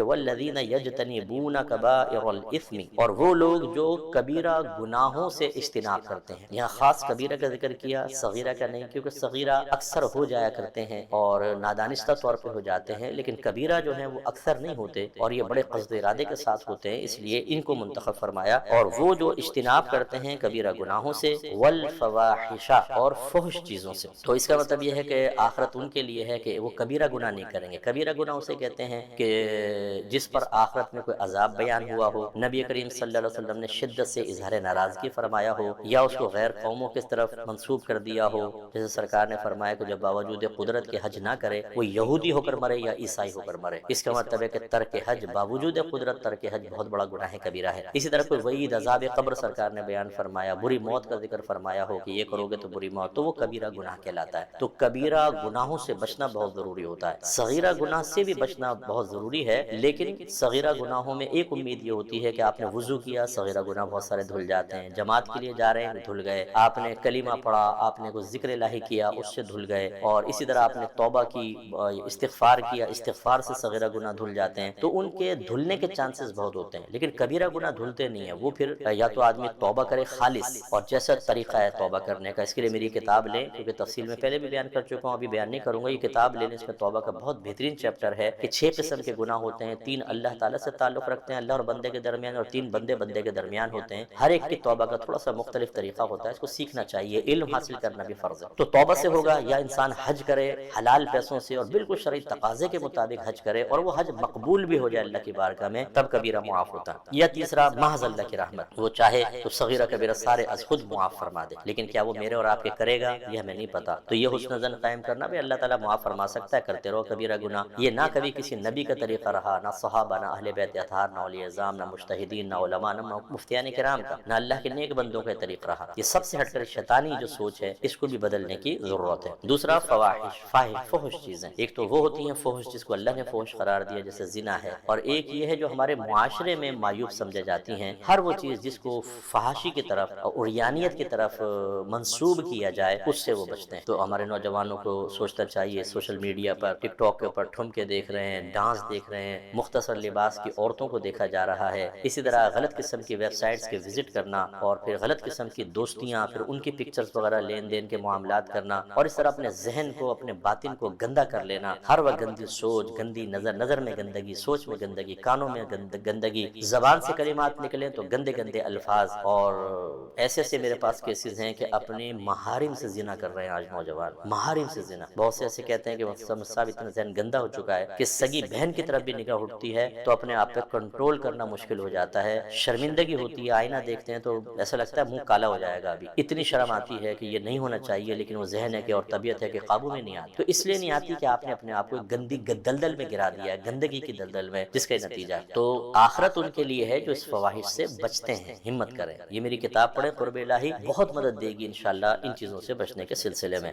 کہ والذین یجتنبون کبائر الاثم، اور وہ لوگ جو کبیرہ گناہوں سے اجتناب کرتے ہیں. یہاں خاص کبیرہ کا ذکر کیا، صغیرہ کا نہیں، کیونکہ صغیرہ اکثر ہو جایا کرتے ہیں اور نادانستہ طور پہ ہو جاتے ہیں، لیکن کبیرہ جو ہیں وہ اکثر نہیں ہوتے اور یہ بڑے قصد ارادے کے ساتھ ہوتے ہیں، اس لیے ان کو منتخب فرمایا. اور وہ جو اجتناب کرتے ہیں کبیرہ گناہوں سے، والفواحش، اور فحش چیزوں سے. تو اس کا مطلب یہ ہے کہ آخرت ان کے لیے ہے کہ وہ کبیرہ گناہ نہیں کریں گے. کبیرہ گناہ اسے کہتے ہیں کہ جس پر آخرت میں کوئی عذاب بیان ہوا ہو، نبی کریم صلی اللہ علیہ وسلم نے شدت سے اظہار ناراضگی فرمایا ہو، یا اس کو غیر قوموں کی طرف منسوب کر دیا ہو. جیسے سرکار نے فرمایا کہ جب باوجود قدرت کے حج نہ کرے، وہ یہودی ہو کر مرے یا عیسائی ہو کر مرے. اس کا مطلب ہے کہ ترک حج باوجود قدرت، ترک حج بہت بڑا گناہ کبیرہ ہے. اسی طرح کوئی وعید عذاب قبر سرکار نے بیان فرمایا، بری موت کا ذکر فرمایا ہو کہ یہ کرو گے تو بری موت، تو وہ کبیرہ گناہ کہلاتا ہے. تو کبیرہ گناہوں سے بچنا بہت ضروری ہوتا ہے. صغیرہ گناہ سے بھی بچنا بہت ضروری ہے، لیکن صغیرہ گناہوں میں ایک امید یہ ہوتی ہے کہ آپ نے وضو کیا، صغیرہ گناہ بہت سارے دھل جاتے ہیں. جماعت کے لیے جا رہے ہیں، دھل گئے. آپ نے کلمہ پڑھا، آپ نے کوئی ذکر الہی کیا، اس سے دھل گئے. اور اسی طرح آپ نے توبہ کی، استغفار کیا، استغفار سے صغیرہ گناہ دھل جاتے ہیں. تو ان کے دھلنے کے چانسز بہت ہوتے ہیں، لیکن کبیرہ گناہ دھلتے نہیں ہیں. وہ پھر یا تو آدمی توبہ کرے خالص، اور جیسا طریقہ ہے توبہ کرنے کا، اس کے لیے میری کتاب لیں، کیونکہ تفصیل میں پہلے بھی بیان کر چکا ہوں، ابھی بیان نہیں کروں گا. یہ کتاب لینے، اس میں توبہ کا بہت بہترین چیپٹر ہے کہ 6 قسم کے گناہ ہوتے ہیں. 3 اللہ تعالیٰ سے تعلق رکھتے ہیں، اللہ اور بندے کے درمیان، اور 3 بندے بندے کے درمیان ہوتے ہیں. ہر ایک کی توبہ کا تھوڑا سا مختلف طریقہ ہوتا ہے، اس کو سیکھنا چاہیے. علم حاصل کرنا بھی فرض ہے. تو توبہ سے ہوگا، یا انسان حج کرے حلال پیسوں سے اور بالکل شرعی تقاضے کے مطابق حج کرے، اور وہ حج مقبول بھی ہو جائے اللہ کی بارگاہ میں، تب کبیرہ معاف ہوتا ہے. یا تیسرا محض اللہ کی رحمت، وہ چاہے تو صغیرہ کبیرہ سارے از خود معاف فرما دے، لیکن کیا وہ میرے اور آپ کے کرے گا یہ ہمیں نہیں پتا. تو یہ حسن زن قائم کرنا بھی اللہ تعالیٰ معاف فرما سکتا ہے، کرتے رہو کبیرہ گناہ. یہ نہ کبھی کسی نبی کا طریقہ رہا، نہ صحابہ، نہ اہل بیت اطہار، نہ اولیاء اعظام، نہ مجتہدین، نہ علماء، نہ مفتیان کرام کا، نہ اللہ کے نیک بندوں کا طریقہ رہا. یہ سب سے ہٹ کر شیطانی جو سوچ ہے، اس کو بھی بدلنے کی ضرورت ہے. دوسرا فواحش، فحش چیزیں. ایک تو وہ ہوتی ہیں فحش جس کو اللہ نے فحش قرار دیا، جیسے زنا ہے، اور ایک یہ ہے جو ہمارے معاشرے میں معیوب سمجھے جاتی ہیں. ہر وہ چیز جس کو فحاشی کی طرف اور عریانیت کی طرف منسوب کیا جائے، اس سے وہ بچتے ہیں. تو ہمارے نوجوانوں کو سوچنا چاہیے، سوشل میڈیا پر، ٹک ٹاک کے اوپر ٹھمکے دیکھ رہے ہیں، ڈانس دیکھ رہے ہیں، مختصر لباس کی عورتوں کو دیکھا جا رہا ہے. اسی طرح غلط قسم کی ویب سائٹس کے وزٹ کرنا، اور پھر غلط قسم کی دوستیاں، پھر ان کی پکچرز وغیرہ لین دین کے معاملات کرنا، اور اس طرح اپنے ذہن کو، اپنے باطن کو گندا کر لینا. ہر وقت گندی سوچ، گندی نظر، نظر میں گندگی، سوچ میں گندگی، کانوں میں گندگی، زبان سے کلمات نکلیں تو گندے گندے الفاظ. اور ایسے ایسے میرے پاس کیسز ہیں کہ اپنے محارم سے زنا کر رہے ہیں آج نوجوان، محارم سے زنا. بہت سے ایسے کہتے ہیں کہ صاحب اتنا ذہن گندا ہو چکا ہے کہ سگی بہن کی طرف بھی نگاہ اٹھتی ہے تو اپنے آپ پہ کنٹرول کرنا مشکل ہو جاتا ہے. شرمندگی ہوتی ہے، آئینہ دیکھتے ہیں تو ایسا لگتا ہے منہ کالا ہو جائے گا. ابھی اتنی شرم آتی ہے کہ یہ نہیں ہونا چاہیے، لیکن وہ ذہن ہے کہ اور طبیعت ہے کہ قابو میں نہیں آتی. تو اس لیے نہیں آتی کہ آپ نے اپنے آپ کو گندی دلدل میں گرا دیا ہے، گندگی کی دلدل میں، جس کا نتیجہ. تو آخرت ان کے لیے ہے جو اس فواحش سے بچتے ہیں. ہمت کریں، یہ میری کتاب پڑھیں، قرب الہی بہت مدد دے گی انشاءاللہ ان چیزوں سے بچنے کے سلسلے میں.